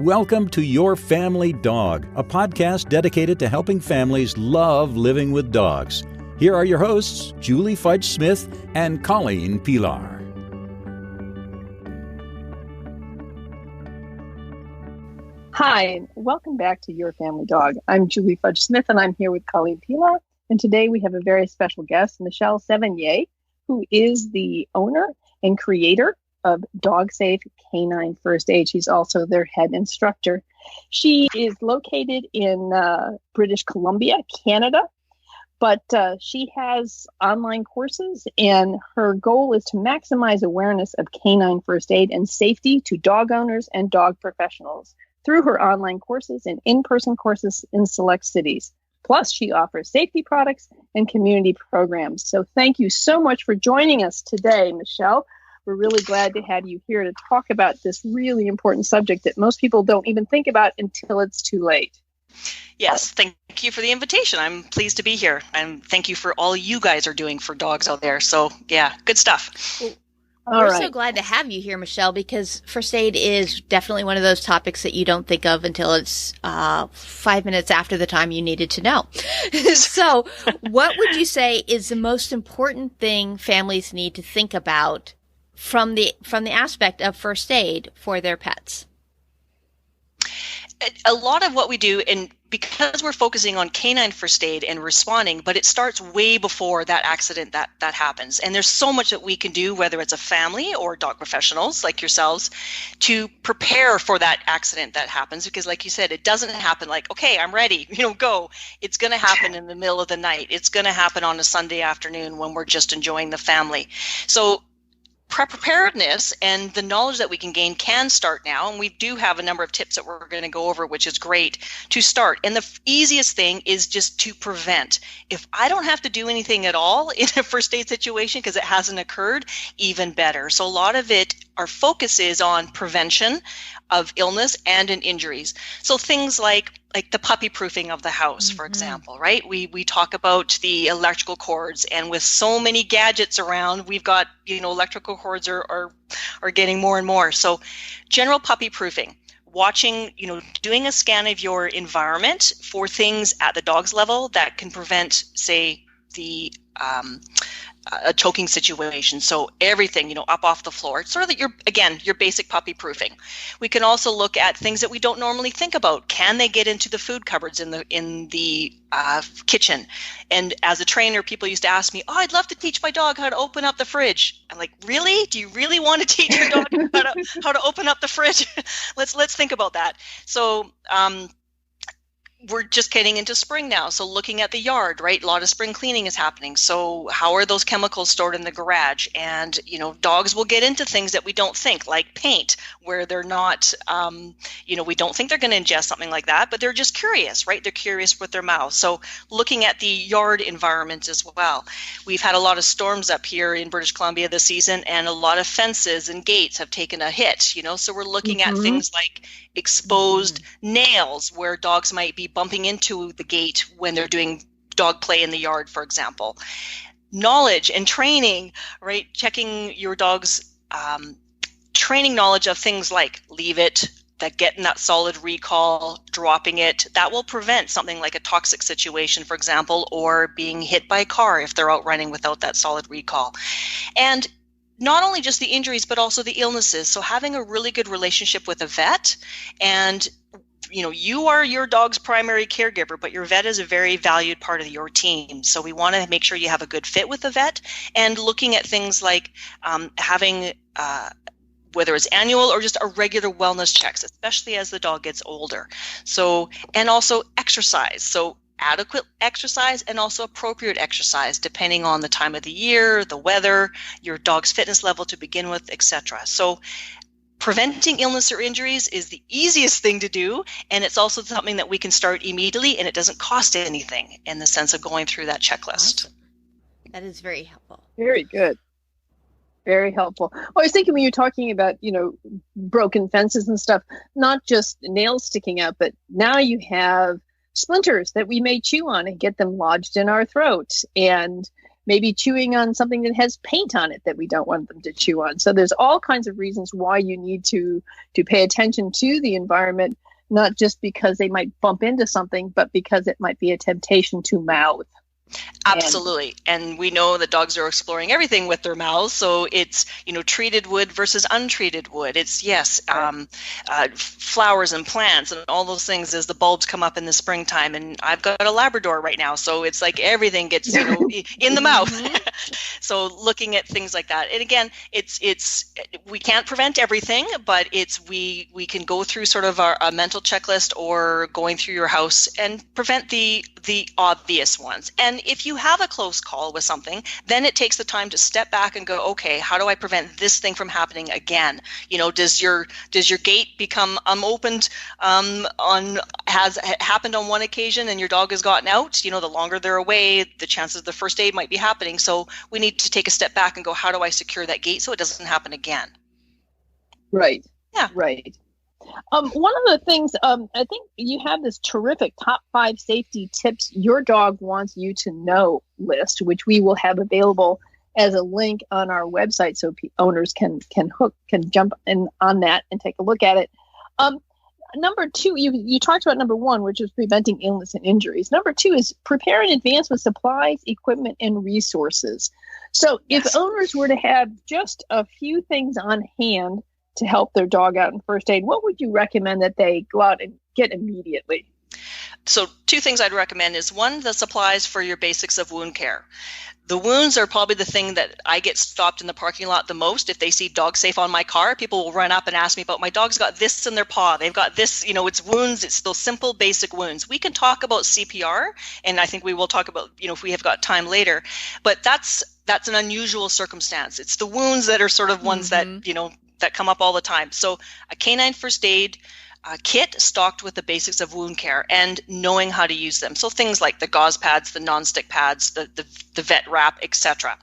Welcome to Your Family Dog, a podcast dedicated to helping families love living with dogs. Here are your hosts, Julie Fudge Smith and Colleen Pilar. Hi, and welcome back to Your Family Dog. I'm Julie Fudge Smith, and I'm here with Colleen Pilar. And today we have a very special guest, Michelle Sevigny, who is the owner and creator of Dog Safe Canine First Aid. She's also their head instructor. She is located in British Columbia, Canada, but she has online courses, and her goal is to maximize awareness of canine first aid and safety to dog owners and dog professionals through her online courses and in-person courses in select cities. Plus, she offers safety products and community programs. So thank you so much for joining us today, Michelle. We're really glad to have you here to talk about this really important subject that most people don't even think about until it's too late. Yes, thank you for the invitation. I'm pleased to be here. And thank you for all you guys are doing for dogs out there. So, yeah, good stuff. We're so glad to have you here, Michelle, because first aid is definitely one of those topics that you don't think of until it's 5 minutes after the time you needed to know. So what would you say is the most important thing families need to think about from the aspect of first aid for their pets? A lot of what we do, and because we're focusing on canine first aid and responding, but it starts way before that accident that happens. And there's so much that we can do, whether it's a family or dog professionals like yourselves, to prepare for that accident that happens. Because like you said, it doesn't happen like, okay, I'm ready, go. It's going to happen in the middle of the night. It's going to happen on a Sunday afternoon when we're just enjoying the family. So preparedness and the knowledge that we can gain can start now, and we do have a number of tips that we're going to go over, which is great to start. And the easiest thing is just to prevent. If I don't have to do anything at all in a first aid situation because it hasn't occurred, even better. So a lot of it, our focus is on prevention of illness and in injuries. So things like the puppy proofing of the house, for example, right? We talk about the electrical cords, and with so many gadgets around, we've got, electrical cords are getting more and more. So general puppy proofing, watching, doing a scan of your environment for things at the dog's level that can prevent, say, a choking situation. So everything, up off the floor. It's sort of your basic puppy proofing. We can also look at things that we don't normally think about. Can they get into the food cupboards in the kitchen? And as a trainer, people used to ask me, I'd love to teach my dog how to open up the fridge. I'm like, really? Do you really want to teach your dog how to open up the fridge? Let's think about that. So, we're just getting into spring now. So looking at the yard, right? A lot of spring cleaning is happening. So how are those chemicals stored in the garage? And, dogs will get into things that we don't think, like paint, where they're not, we don't think they're going to ingest something like that, but they're just curious, right? They're curious with their mouth. So looking at the yard environment as well. We've had a lot of storms up here in British Columbia this season, and a lot of fences and gates have taken a hit, so we're looking at things like exposed nails where dogs might be bumping into the gate when they're doing dog play in the yard, for example. Knowledge and training, right? Checking your dog's training knowledge of things like leave it, that getting that solid recall, dropping it. That will prevent something like a toxic situation, for example, or being hit by a car if they're out running without that solid recall. And not only just the injuries, but also the illnesses. So having a really good relationship with a vet, and you are your dog's primary caregiver, but your vet is a very valued part of your team. So we want to make sure you have a good fit with the vet, and looking at things like having whether it's annual or just a regular wellness checks, especially as the dog gets older. So, and also exercise. So adequate exercise and also appropriate exercise depending on the time of the year, the weather, your dog's fitness level to begin with, etc. So preventing illness or injuries is the easiest thing to do, and it's also something that we can start immediately, and it doesn't cost anything in the sense of going through that checklist. Awesome. That is very helpful. Very good. Very helpful. Well, I was thinking when you're talking about, broken fences and stuff, not just nails sticking out, but now you have splinters that we may chew on and get them lodged in our throat. And maybe chewing on something that has paint on it that we don't want them to chew on. So there's all kinds of reasons why you need to pay attention to the environment, not just because they might bump into something, but because it might be a temptation to mouth. Absolutely. And we know that dogs are exploring everything with their mouths. So it's, treated wood versus untreated wood. It's, flowers and plants and all those things as the bulbs come up in the springtime. And I've got a Labrador right now. So it's like everything gets, in the mouth. So looking at things like that. And again, it's we can't prevent everything, but we can go through sort of a mental checklist or going through your house and prevent the obvious ones. And if you have a close call with something, then it takes the time to step back and go, okay, how do I prevent this thing from happening again? Does your gate become opened has happened on one occasion and your dog has gotten out? The longer they're away, the chances of the first aid might be happening. So we need to take a step back and go, how do I secure that gate so it doesn't happen again? Right. Yeah. Right. One of the things, I think you have this terrific top 5 safety tips your dog wants you to know list, which we will have available as a link on our website so owners can jump in on that and take a look at it. Number 2, you talked about number 1, which is preventing illness and injuries. Number 2 is prepare in advance with supplies, equipment, and resources. So if owners were to have just a few things on hand to help their dog out in first aid, what would you recommend that they go out and get immediately? So 2 things I'd recommend is 1, the supplies for your basics of wound care. The wounds are probably the thing that I get stopped in the parking lot the most. If they see Dog Safe on my car, people will run up and ask me about, my dog's got this in their paw. They've got this, it's wounds. It's those simple basic wounds. We can talk about CPR, and I think we will talk about, if we have got time later, but that's an unusual circumstance. It's the wounds that are sort of ones that, that come up all the time. So a canine first aid kit stocked with the basics of wound care and knowing how to use them. So things like the gauze pads, the non-stick pads, the vet wrap, etc.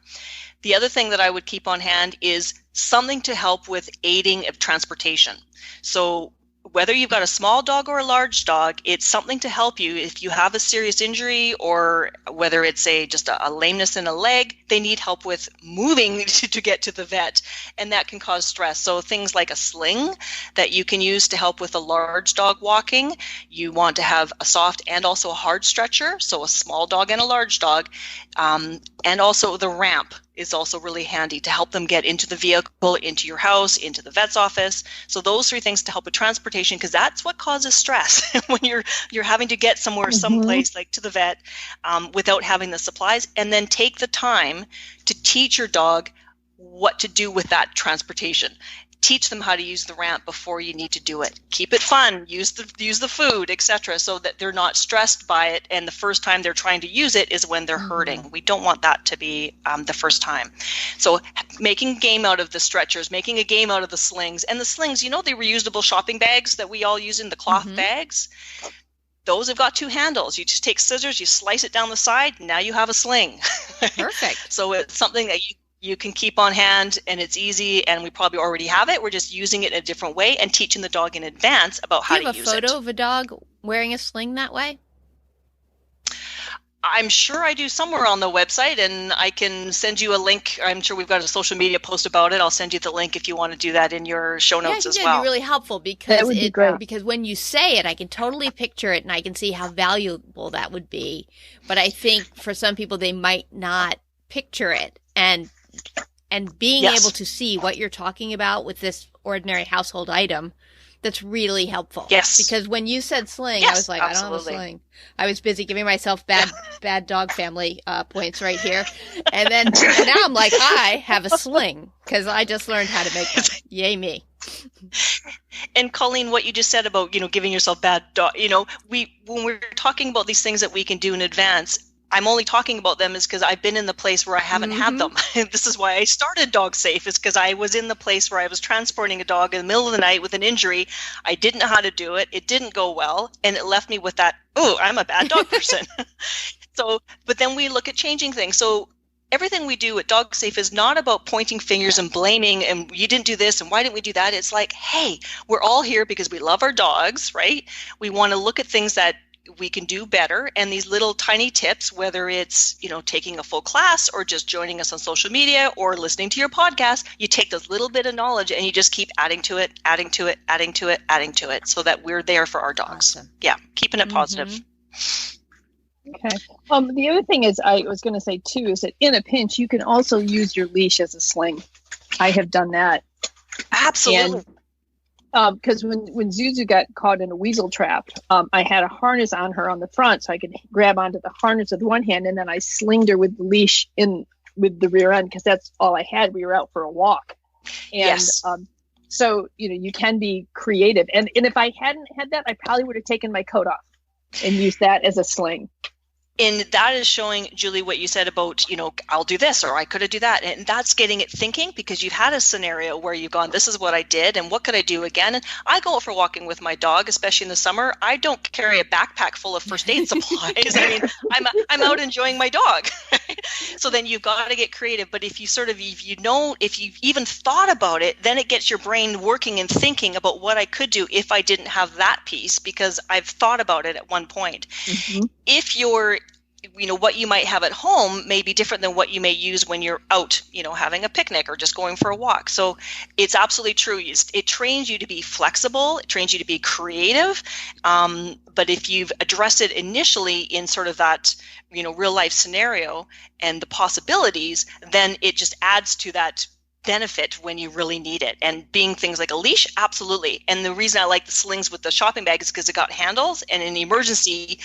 The other thing that I would keep on hand is something to help with aiding of transportation. So whether you've got a small dog or a large dog, it's something to help you if you have a serious injury, or whether it's just a lameness in a leg, they need help with moving to get to the vet, and that can cause stress. So things like a sling that you can use to help with a large dog walking. You want to have a soft and also a hard stretcher, so a small dog and a large dog, and also the ramp is also really handy to help them get into the vehicle, into your house, into the vet's office. So those 3 things to help with transportation, because that's what causes stress when you're having to get somewhere, someplace like to the vet without having the supplies. And then take the time to teach your dog what to do with that transportation. Teach them how to use the ramp before you need to do it. Keep it fun. Use the food, etc., so that they're not stressed by it. And the first time they're trying to use it is when they're hurting. We don't want that to be the first time. So making game out of the stretchers, making a game out of the slings. And the slings, the reusable shopping bags that we all use in the cloth bags. Those have got 2 handles. You just take scissors, you slice it down the side. Now you have a sling. Perfect. So it's something that you can keep on hand, and it's easy, and we probably already have it. We're just using it in a different way and teaching the dog in advance about how to use it. Do you have a photo of a dog wearing a sling that way? I'm sure I do somewhere on the website, and I can send you a link. I'm sure we've got a social media post about it. I'll send you the link if you want to do that in your show notes as well. That'd be really helpful because great. Because when you say it, I can totally picture it, and I can see how valuable that would be. But I think for some people, they might not picture it, and being able to see what you're talking about with this ordinary household item, that's really helpful. Yes. Because when you said sling, I was like, absolutely. I don't have a sling. I was busy giving myself bad dog family points right here. And now I'm like, I have a sling because I just learned how to make one. Yay me. And Colleen, what you just said about, giving yourself bad dog, when we're talking about these things that we can do in advance, I'm only talking about them is because I've been in the place where I haven't had them. This is why I started Dog Safe, is because I was in the place where I was transporting a dog in the middle of the night with an injury. I didn't know how to do it. It didn't go well. And it left me with that, I'm a bad dog person. But then we look at changing things. So everything we do at Dog Safe is not about pointing fingers and blaming and you didn't do this and why didn't we do that. It's like, hey, we're all here because we love our dogs, right? We want to look at things that we can do better. And these little tiny tips, whether it's, taking a full class or just joining us on social media or listening to your podcast, you take this little bit of knowledge and you just keep adding to it, adding to it, adding to it, adding to it, so that we're there for our dogs. Awesome. Yeah, keeping it positive. Okay. The other thing is, I was going to say too, is that in a pinch, you can also use your leash as a sling. I have done that. Absolutely. Because when Zuzu got caught in a weasel trap, I had a harness on her on the front, so I could grab onto the harness with one hand, and then I slinged her with the leash in with the rear end, because that's all I had. We were out for a walk, and yes. So you can be creative. And if I hadn't had that, I probably would have taken my coat off and used that as a sling. And that is showing, Julie, what you said about, I'll do this or I could have do that. And that's getting it thinking, because you've had a scenario where you've gone, this is what I did and what could I do again? And I go out for walking with my dog, especially in the summer. I don't carry a backpack full of first aid supplies. I mean, I'm out enjoying my dog. So then you've got to get creative. But if you've even thought about it, then it gets your brain working and thinking about what I could do if I didn't have that piece, because I've thought about it at one point. Mm-hmm. If you're what you might have at home may be different than what you may use when you're out, having a picnic or just going for a walk. So it's absolutely true. It trains you to be flexible. It trains you to be creative. But if you've addressed it initially in sort of that, real life scenario and the possibilities, then it just adds to that benefit when you really need it. And being things like a leash, absolutely. And the reason I like the slings with the shopping bag is because it got handles, and in emergency,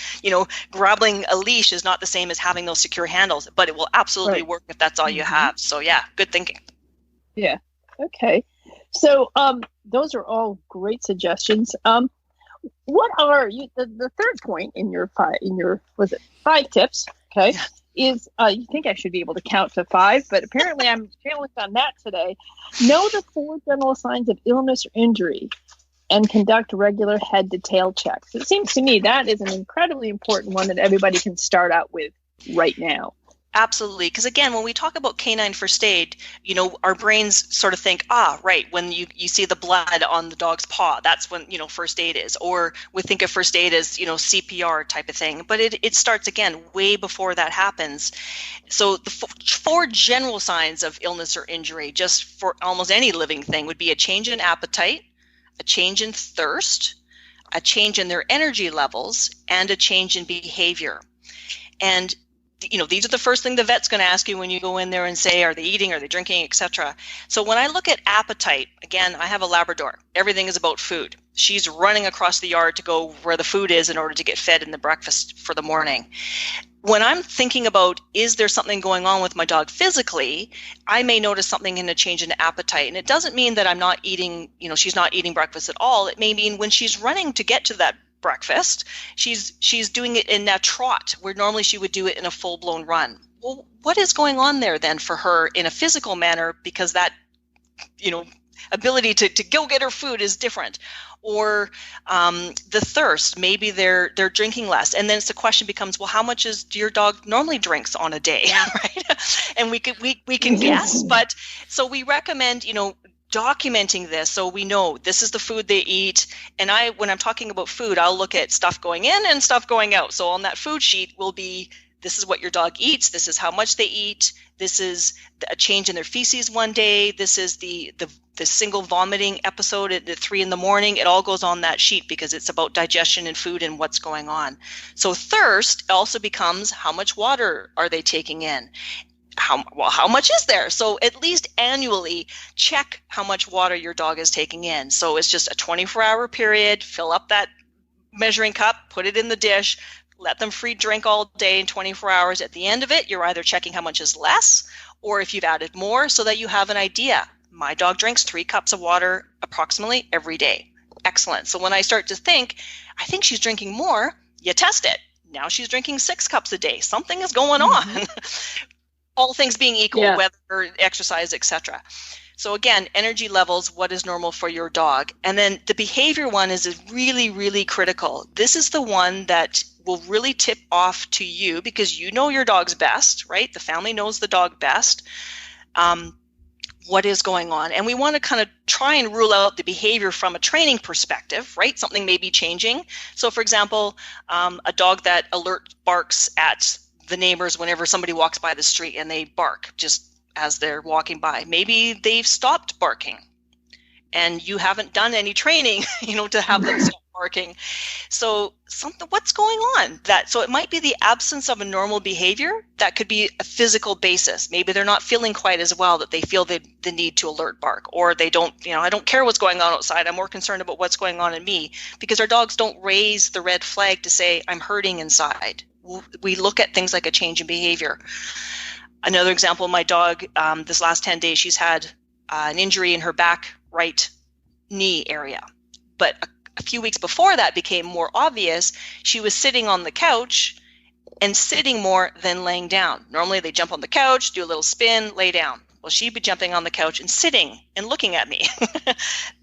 grabbing a leash is not the same as having those secure handles, but it will absolutely work if that's all you have. So yeah, good thinking. Yeah. Okay. So those are all great suggestions. What are the third point in your five tips? Okay. Yeah. Is you think I should be able to count to 5, but apparently I'm challenged on that today. Know the 4 general signs of illness or injury and conduct regular head to tail checks. It seems to me that is an incredibly important one that everybody can start out with right now. Absolutely. Because again, when we talk about canine first aid, our brains sort of think, right, when you see the blood on the dog's paw, that's when, first aid is. Or we think of first aid as, CPR type of thing. But it starts, again, way before that happens. So the 4 general signs of illness or injury, just for almost any living thing, would be a change in appetite, a change in thirst, a change in their energy levels, and a change in behavior. And these are the first thing the vet's going to ask you when you go in there and say, are they eating, are they drinking, etc. So when I look at appetite, again, I have a Labrador. Everything is about food. She's running across the yard to go where the food is in order to get fed in the breakfast for the morning. When I'm thinking about, is there something going on with my dog physically, I may notice something in a change in appetite. And it doesn't mean that I'm not eating, she's not eating breakfast at all. It may mean when she's running to get to that breakfast, she's doing it in that trot where normally she would do it in a full-blown run. Well, what is going on there then for her in a physical manner, because that ability to go get her food is different? Or the thirst, maybe they're drinking less, and then the question becomes, well, how much do your dog normally drinks on a day? Yeah. Right? And we can guess, but so we recommend documenting this so we know this is the food they eat. And when I'm talking about food, I'll look at stuff going in and stuff going out. So on that food sheet will be, this is what your dog eats, this is how much they eat, this is a change in their feces one day, this is the single vomiting episode at 3 a.m. It all goes on that sheet because it's about digestion and food and what's going on. So thirst also becomes, how much water are they taking in? How much is there? So at least annually check how much water your dog is taking in. So it's just a 24-hour period, fill up that measuring cup, put it in the dish, let them free drink all day in 24 hours. At the end of it, you're either checking how much is less or if you've added more, so that you have an idea. My dog drinks 3 cups of water approximately every day. Excellent. So when I start to think, I think she's drinking more, you test it. Now she's drinking 6 cups a day. Something is going on. All things being equal, weather, exercise, etc. So again, energy levels, what is normal for your dog? And then the behavior one is really, really critical. This is the one that will really tip off to you because you know your dog's best, right? The family knows the dog best. what is going on. And we want to kind of try and rule out the behavior from a training perspective, right? Something may be changing. So for example, a dog that alert barks at the neighbors whenever somebody walks by the street and they bark just as they're walking by. Maybe they've stopped barking and you haven't done any training, to have them stop barking. So what's going on? So it might be the absence of a normal behavior. That could be a physical basis. Maybe they're not feeling quite as well that they feel the need to alert bark, or they don't, I don't care what's going on outside. I'm more concerned about what's going on in me, because our dogs don't raise the red flag to say, I'm hurting inside. We look at things like a change in behavior. Another example, my dog, this last 10 days, she's had an injury in her back right knee area. But a few weeks before that became more obvious, she was sitting on the couch and sitting more than laying down. Normally they jump on the couch, do a little spin, lay down. Well, she'd be jumping on the couch and sitting and looking at me.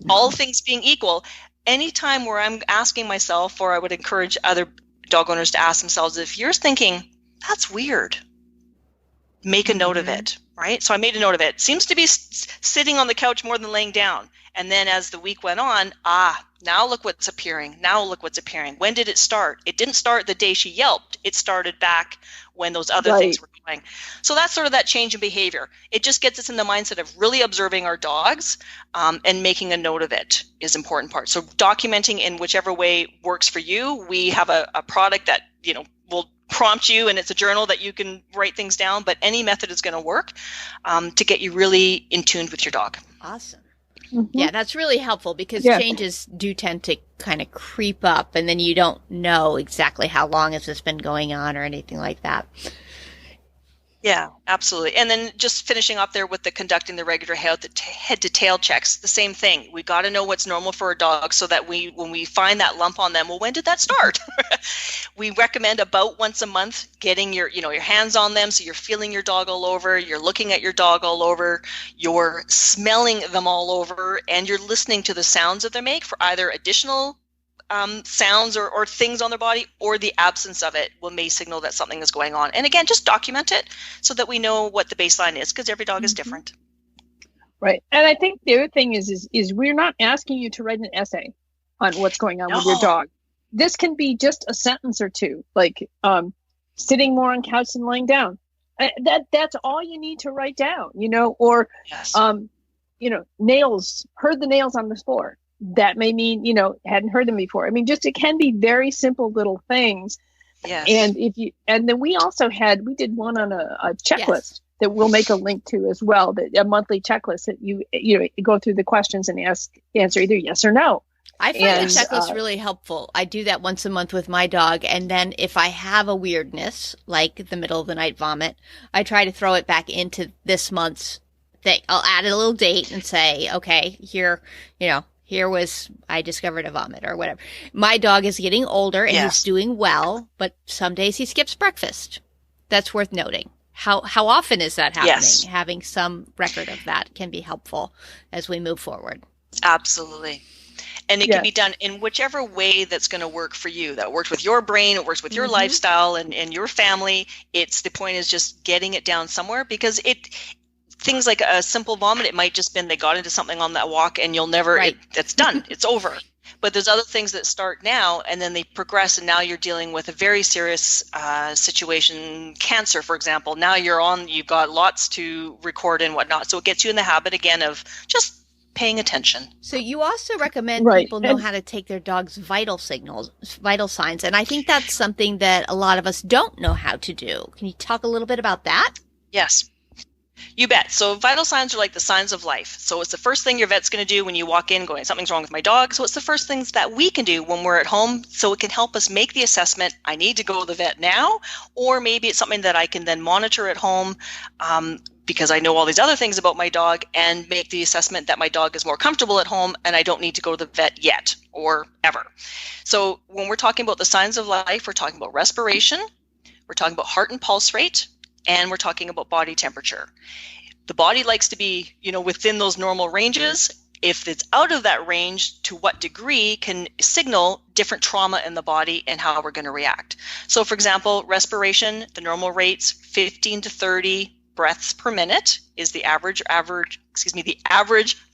All things being equal, anytime where I'm asking myself, or I would encourage other dog owners to ask themselves, if you're thinking, that's weird, make a note of it, right? So I made a note of it. Seems to be sitting on the couch more than laying down. And then as the week went on, now look what's appearing. Now look what's appearing. When did it start? It didn't start the day she yelped. It started back when those other things were going. So that's sort of that change in behavior. It just gets us in the mindset of really observing our dogs, and making a note of it is important part. So documenting in whichever way works for you. We have a product that, will prompt you, and it's a journal that you can write things down, but any method is going to work to get you really in tune with your dog. Awesome. Mm-hmm. Yeah, that's really helpful, because changes do tend to kind of creep up, and then you don't know exactly how long has this been going on or anything like that. Yeah, absolutely. And then just finishing up there with the conducting the regular head to tail checks, the same thing. We got to know what's normal for a dog, so that when we find that lump on them, well, when did that start? We recommend about once a month getting your hands on them, so you're feeling your dog all over, you're looking at your dog all over, you're smelling them all over, and you're listening to the sounds that they make for either additional sounds or things on their body, or the absence of it may signal that something is going on. And again, just document it so that we know what the baseline is, because every dog is different. Right. And I think the other thing is we're not asking you to write an essay on what's going on with your dog. This can be just a sentence or two, like sitting more on couch than lying down. That's all you need to write down, or, nails, heard the nails on the floor. That may mean, hadn't heard them before. I mean, it can be very simple little things. Yes. And then we did one on a checklist that we'll make a link to as well, a monthly checklist that you go through the questions and answer either yes or no. I find the checklist really helpful. I do that once a month with my dog. And then if I have a weirdness, like the middle of the night vomit, I try to throw it back into this month's thing. I'll add a little date and say, okay, here was, I discovered a vomit or whatever. My dog is getting older and he's doing well, but some days he skips breakfast. That's worth noting. How often is that happening? Yes. Having some record of that can be helpful as we move forward. Absolutely. And it can be done in whichever way that's going to work for you. That works with your brain, it works with your lifestyle and your family. The point is just getting it down somewhere, because things like a simple vomit, it might just been they got into something on that walk and you'll never, it's done, it's over. But there's other things that start now and then they progress, and now you're dealing with a very serious situation, cancer, for example. Now you've got lots to record and whatnot. So it gets you in the habit again of just paying attention. So you also recommend people know how to take their dog's vital signs. And I think that's something that a lot of us don't know how to do. Can you talk a little bit about that? Yes. You bet. So vital signs are like the signs of life. So it's the first thing your vet's going to do when you walk in going, something's wrong with my dog. So it's the first things that we can do when we're at home. So it can help us make the assessment, I need to go to the vet now, or maybe it's something that I can then monitor at home because I know all these other things about my dog, and make the assessment that my dog is more comfortable at home and I don't need to go to the vet yet or ever. So when we're talking about the signs of life, we're talking about respiration, we're talking about heart and pulse rate, and we're talking about body temperature. The body likes to be, within those normal ranges. If it's out of that range, to what degree can signal different trauma in the body and how we're going to react. So for example, respiration, the normal rates 15 to 30 breaths per minute is the average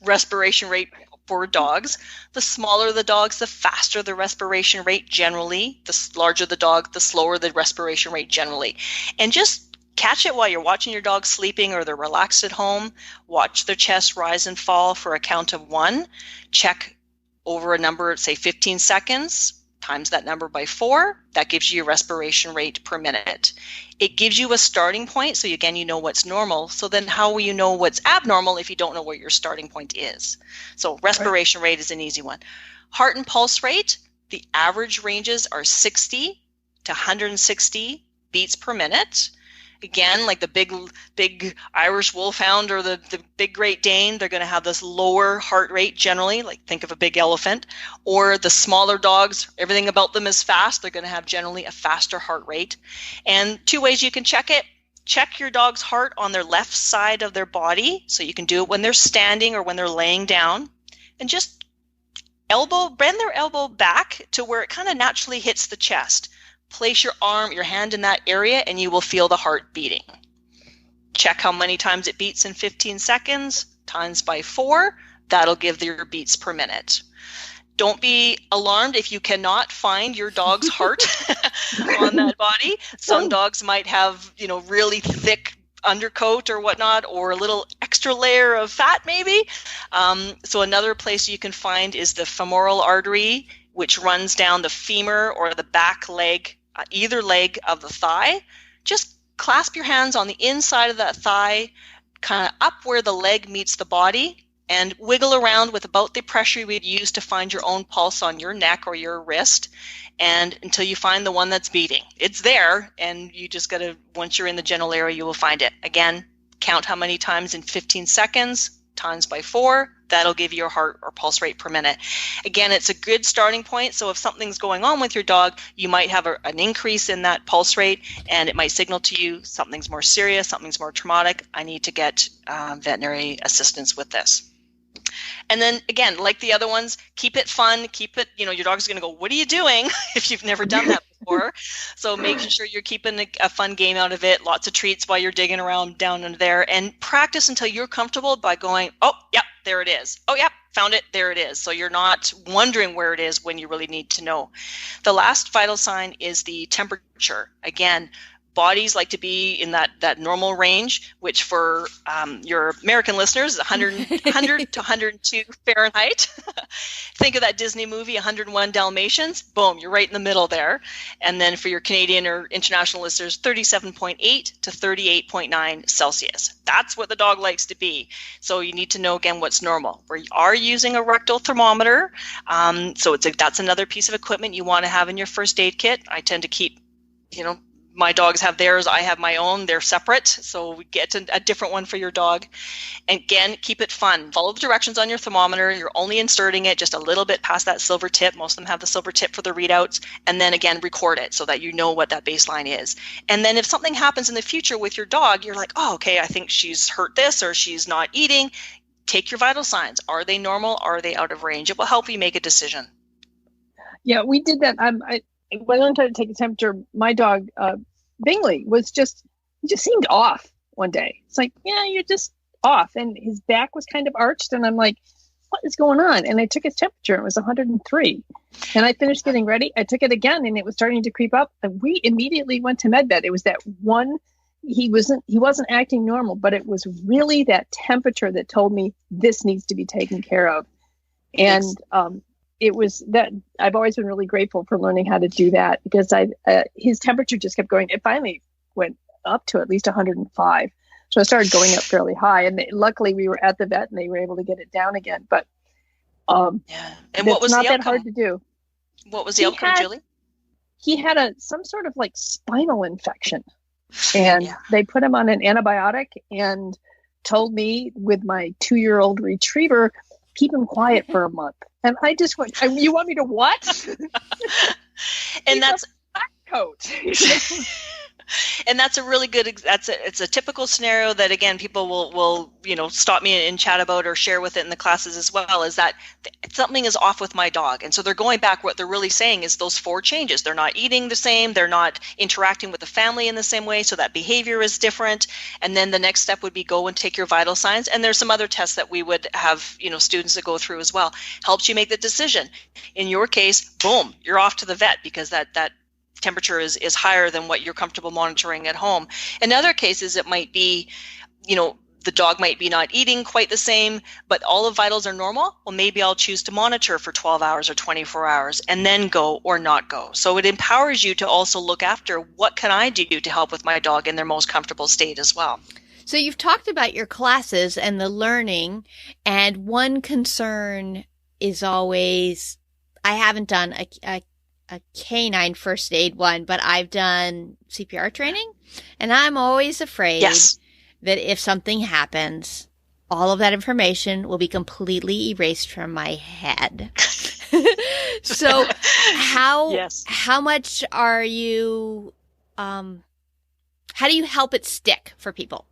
respiration rate for dogs. The smaller the dogs, the faster the respiration rate generally. The larger the dog, the slower the respiration rate generally. And just catch it while you're watching your dog sleeping or they're relaxed at home. Watch their chest rise and fall for a count of 1. Check over a number, say 15 seconds, times that number by 4. That gives you your respiration rate per minute. It gives you a starting point, so again, you know what's normal. So then how will you know what's abnormal if you don't know what your starting point is? So respiration rate is an easy one. Heart and pulse rate, the average ranges are 60 to 160 beats per minute. Again, like the big Irish Wolfhound or the big Great Dane, they're going to have this lower heart rate generally, like think of a big elephant. Or the smaller dogs, everything about them is fast. They're going to have generally a faster heart rate. And 2 ways you can check it. Check your dog's heart on their left side of their body. So you can do it when they're standing or when they're laying down. And just bend their elbow back to where it kind of naturally hits the chest. Place your hand in that area, and you will feel the heart beating. Check how many times it beats in 15 seconds, times by 4. That'll give your beats per minute. Don't be alarmed if you cannot find your dog's heart on that body. Some dogs might have, really thick undercoat or whatnot, or a little extra layer of fat maybe. So another place you can find is the femoral artery, which runs down the femur or the back leg, either leg of the thigh. Just clasp your hands on the inside of that thigh, kind of up where the leg meets the body, and wiggle around with about the pressure you would use to find your own pulse on your neck or your wrist, and until you find the one that's beating. It's there, and you just got to, once you're in the general area, you will find it. Again, count how many times in 15 seconds, times by 4. That'll give you your heart or pulse rate per minute. Again, it's a good starting point. So if something's going on with your dog, you might have an increase in that pulse rate, and it might signal to you something's more serious, something's more traumatic. I need to get veterinary assistance with this. And then again, like the other ones, keep it fun. Keep it, your dog's going to go, what are you doing if you've never done that before? So making sure you're keeping a fun game out of it, lots of treats while you're digging around down under there, and practice until you're comfortable by going, oh, yep, there it is. Oh, yep, found it, there it is. So you're not wondering where it is when you really need to know. The last vital sign is the temperature. Again, bodies like to be in that normal range, which for your American listeners is 100 to 102 Fahrenheit. Think of that Disney movie, 101 Dalmatians. Boom, you're right in the middle there. And then for your Canadian or international listeners, 37.8 to 38.9 Celsius. That's what the dog likes to be. So you need to know, again, what's normal. We are using a rectal thermometer. So that's another piece of equipment you want to have in your first aid kit. I tend to keep, my dogs have theirs, I have my own, they're separate. So we get a different one for your dog. And again, keep it fun. Follow the directions on your thermometer. You're only inserting it just a little bit past that silver tip. Most of them have the silver tip for the readouts. And then again, record it so that you know what that baseline is. And then if something happens in the future with your dog, you're like, oh, okay, I think she's hurt this or she's not eating. Take your vital signs. Are they normal? Are they out of range? It will help you make a decision. Yeah, we did that. When I tried to take a temperature, my dog, Bingley, he just seemed off one day. It's like, yeah, you're just off. And his back was kind of arched. And I'm like, what is going on? And I took his temperature. It was 103. And I finished getting ready. I took it again, and it was starting to creep up. And we immediately went to MedVet. It was that one, he wasn't acting normal, but it was really that temperature that told me this needs to be taken care of. And it was that I've always been really grateful for learning how to do that, because his temperature just kept going. It finally went up to at least 105. So I started going up fairly high, and luckily we were at the vet and they were able to get it down again. But yeah. And what was not the that outcome? hard to do. What was the outcome, Julie? He had some sort of like spinal infection, and they put him on an antibiotic and told me, with my 2-year-old retriever, keep him quiet for a month. And I just went, you want me to what? And that's a coat. And that's a really good, it's a typical scenario that, again, people will stop me and chat about or share with it in the classes as well, is that something is off with my dog. And so they're going back, what they're really saying is those 4 changes. They're not eating the same, they're not interacting with the family in the same way, so that behavior is different. And then the next step would be go and take your vital signs. And there's some other tests that we would have, students that go through as well. Helps you make the decision. In your case, boom, you're off to the vet because that temperature is higher than what you're comfortable monitoring at home. In other cases, it might be, the dog might be not eating quite the same, but all the vitals are normal. Well, maybe I'll choose to monitor for 12 hours or 24 hours and then go or not go. So it empowers you to also look after what can I do to help with my dog in their most comfortable state as well. So you've talked about your classes and the learning, and one concern is always, I haven't done a canine first aid one, but I've done CPR training, and I'm always afraid that if something happens, all of that information will be completely erased from my head. So how much are you, how do you help it stick for people?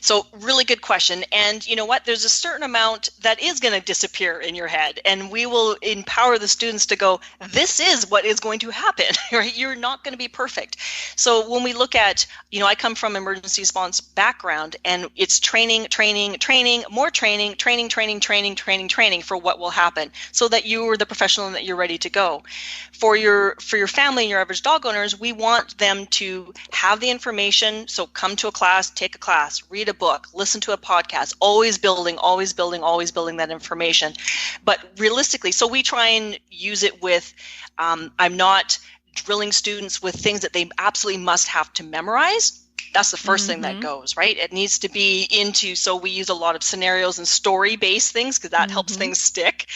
So really good question. And you know what? There's a certain amount that is going to disappear in your head, and we will empower the students to go, this is what is going to happen, right? You're not going to be perfect. So when we look at, I come from emergency response background, and it's training, more training for what will happen so that you are the professional and that you're ready to go. For your family and your average dog owners, we want them to have the information. So come to a class, take a class, read a book, listen to a podcast, always building that information. But realistically, so we try and use it with, I'm not drilling students with things that they absolutely must have to memorize. That's the first thing that goes, right? It needs to be so we use a lot of scenarios and story-based things because that helps things stick.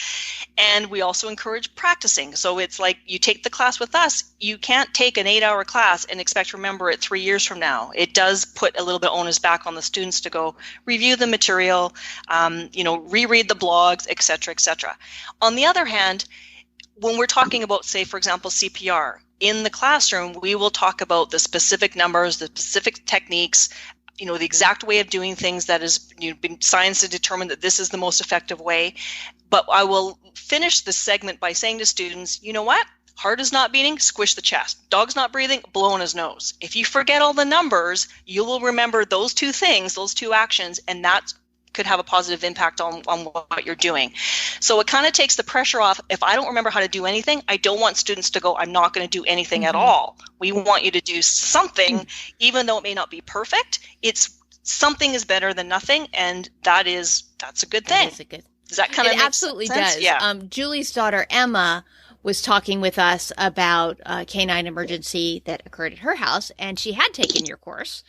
And we also encourage practicing. So it's like you take the class with us. You can't take an 8-hour class and expect to remember it 3 years from now. It does put a little bit of onus back on the students to go review the material, reread the blogs, et cetera, et cetera. On the other hand, when we're talking about, say, for example, CPR, in the classroom, we will talk about the specific numbers, the specific techniques, the exact way of doing things that has been science to determine that this is the most effective way. But I will finish this segment by saying to students, you know what? Heart is not beating, squish the chest. Dog's not breathing, blow on his nose. If you forget all the numbers, you will remember those 2 things, those 2 actions, and that could have a positive impact on what you're doing. So it kind of takes the pressure off. If I don't remember how to do anything, I don't want students to go, I'm not going to do anything at all. We want you to do something, even though it may not be perfect. It's something is better than nothing, and that's a good thing. Does that kind of make sense? It absolutely does. Yeah. Julie's daughter, Emma, was talking with us about a canine emergency that occurred at her house, and she had taken your course.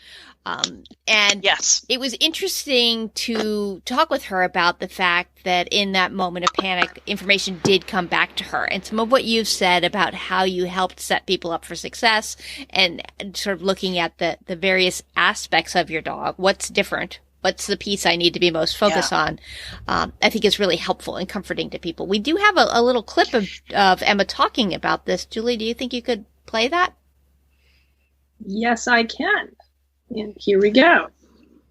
And it was interesting to talk with her about the fact that in that moment of panic, information did come back to her. And some of what you've said about how you helped set people up for success and sort of looking at the various aspects of your dog, what's different, what's the piece I need to be most focused on, I think is really helpful and comforting to people. We do have a little clip of Emma talking about this. Julie, do you think you could play that? Yes, I can. And here we go.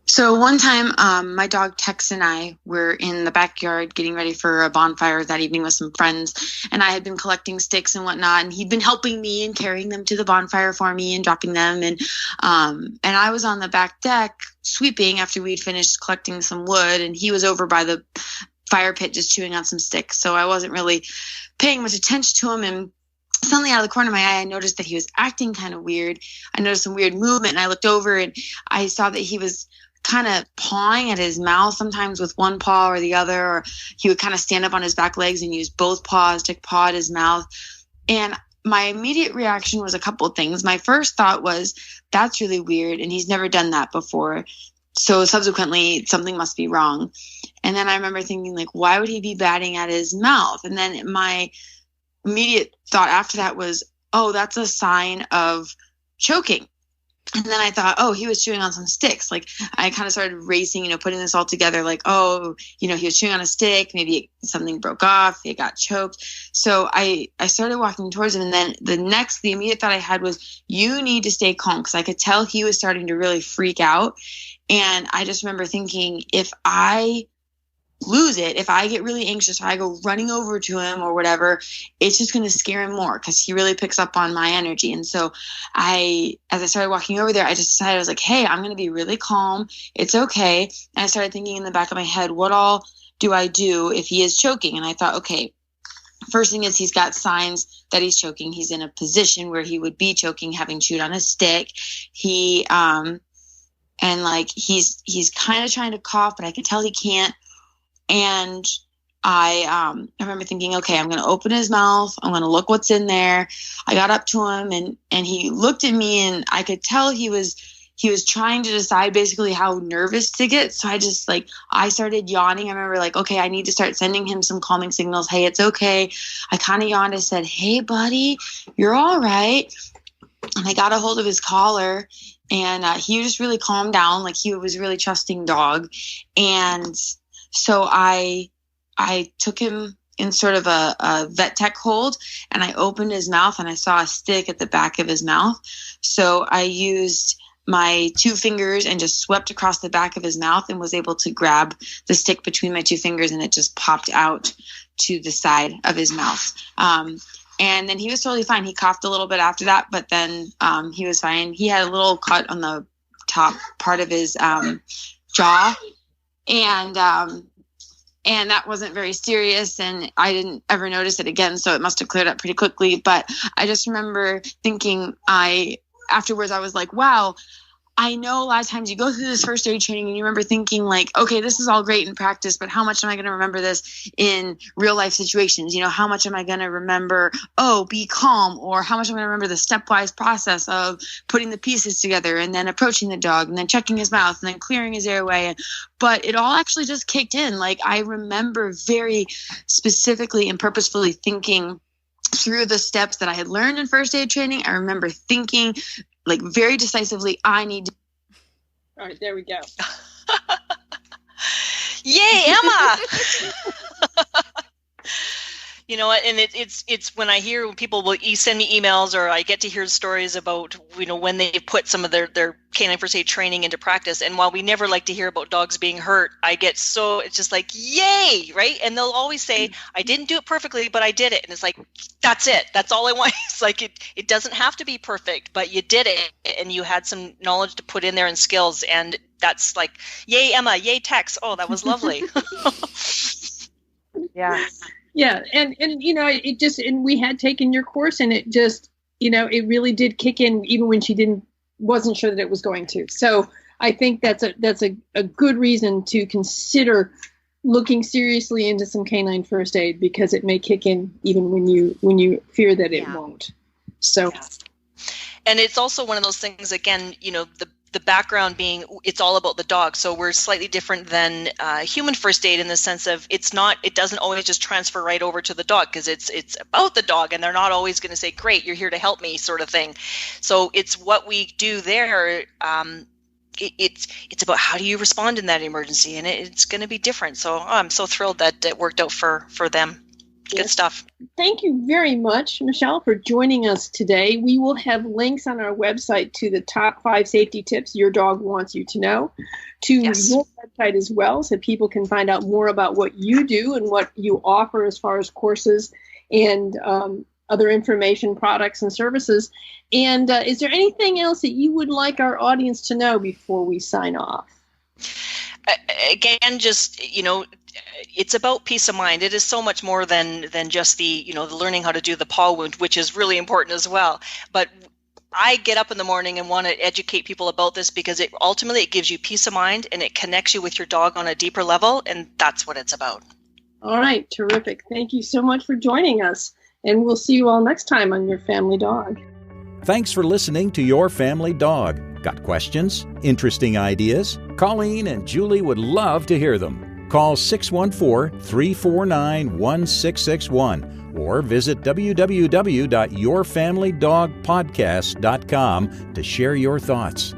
So one time, my dog Tex and I were in the backyard getting ready for a bonfire that evening with some friends, and I had been collecting sticks and whatnot, and he'd been helping me and carrying them to the bonfire for me and dropping them, and I was on the back deck sweeping after we'd finished collecting some wood, and he was over by the fire pit just chewing on some sticks, so I wasn't really paying much attention to him, and suddenly out of the corner of my eye, I noticed that he was acting kind of weird. I noticed some weird movement, and I looked over, and I saw that he was kind of pawing at his mouth, sometimes with one paw or the other, or he would kind of stand up on his back legs and use both paws to paw at his mouth. And my immediate reaction was a couple of things. My first thought was, that's really weird, and he's never done that before. So subsequently, something must be wrong. And then I remember thinking, like, why would he be batting at his mouth? And then my immediate thought after that was, oh, that's a sign of choking. And then I thought, oh, he was chewing on some sticks. Like, I kind of started racing, putting this all together. Like, oh, he was chewing on a stick. Maybe something broke off. It got choked. So I started walking towards him. And then the immediate thought I had was, you need to stay calm, because I could tell he was starting to really freak out. And I just remember thinking, if I lose it, if I get really anxious or I go running over to him or whatever, it's just going to scare him more, because he really picks up on my energy. And so as I started walking over there, I just decided, I was like, hey, I'm going to be really calm. It's okay. And I started thinking in the back of my head, what all do I do if he is choking? And I thought, okay, first thing is, he's got signs that he's choking. He's in a position where he would be choking, having chewed on a stick. He's kind of trying to cough, but I can tell he can't. And I remember thinking, okay, I'm going to open his mouth. I'm going to look what's in there. I got up to him and he looked at me, and I could tell he was trying to decide basically how nervous to get. So I started yawning. I remember okay, I need to start sending him some calming signals. Hey, it's okay. I kind of yawned. I said, hey, buddy, you're all right. And I got a hold of his collar, and he just really calmed down. Like, he was a really trusting dog. And so I took him in sort of a vet tech hold, and I opened his mouth, and I saw a stick at the back of his mouth. So I used my 2 fingers and just swept across the back of his mouth, and was able to grab the stick between my 2 fingers, and it just popped out to the side of his mouth. And then he was totally fine. He coughed a little bit after that, but then he was fine. He had a little cut on the top part of his jaw. And that wasn't very serious, and I didn't ever notice it again, so it must have cleared up pretty quickly. But I just remember thinking, afterwards I was like, wow, I know a lot of times you go through this first aid training and you remember thinking okay, this is all great in practice, but how much am I going to remember this in real life situations? How much am I going to remember, be calm, or how much am I going to remember the stepwise process of putting the pieces together and then approaching the dog and then checking his mouth and then clearing his airway. But it all actually just kicked in. I remember very specifically and purposefully thinking through the steps that I had learned in first aid training. I remember thinking very decisively, I need to. All right, there we go. Yay, Emma! You know what? And it's when I hear people will send me emails, or I get to hear stories about when they put some of their canine first aid training into practice. And while we never like to hear about dogs being hurt, I get it's just yay, right? And they'll always say, I didn't do it perfectly, but I did it. And it's that's it. That's all I want. It's it doesn't have to be perfect, but you did it, and you had some knowledge to put in there and skills. And that's yay, Emma, yay, Tex. Oh, that was lovely. Yeah. Yeah. And it just, and we had taken your course, and it just, it really did kick in even when she wasn't sure that it was going to. So I think that's a good reason to consider looking seriously into some canine first aid, because it may kick in even when you fear that it won't. So, and it's also one of those things, again, the background being it's all about the dog. So we're slightly different than human first aid in the sense of it doesn't always just transfer right over to the dog, because it's about the dog, and they're not always going to say, great, you're here to help me, sort of thing. So it's what we do there. It's about how do you respond in that emergency, and it's going to be different. So I'm so thrilled that it worked out for them. Good stuff. Thank you very much, Michelle, for joining us today. We will have links on our website to the top 5 safety tips your dog wants you to know, to your website as well, so people can find out more about what you do and what you offer as far as courses and other information, products, and services. And is there anything else that you would like our audience to know before we sign off? Again, just, it's about peace of mind. It is so much more than just the learning how to do the paw wound, which is really important as well. But I get up in the morning and want to educate people about this, because it ultimately gives you peace of mind, and it connects you with your dog on a deeper level. And that's what it's about. All right. Terrific. Thank you so much for joining us. And we'll see you all next time on Your Family Dog. Thanks for listening to Your Family Dog. Got questions? Interesting ideas? Colleen and Julie would love to hear them. Call 614-349-1661 or visit www.yourfamilydogpodcast.com to share your thoughts.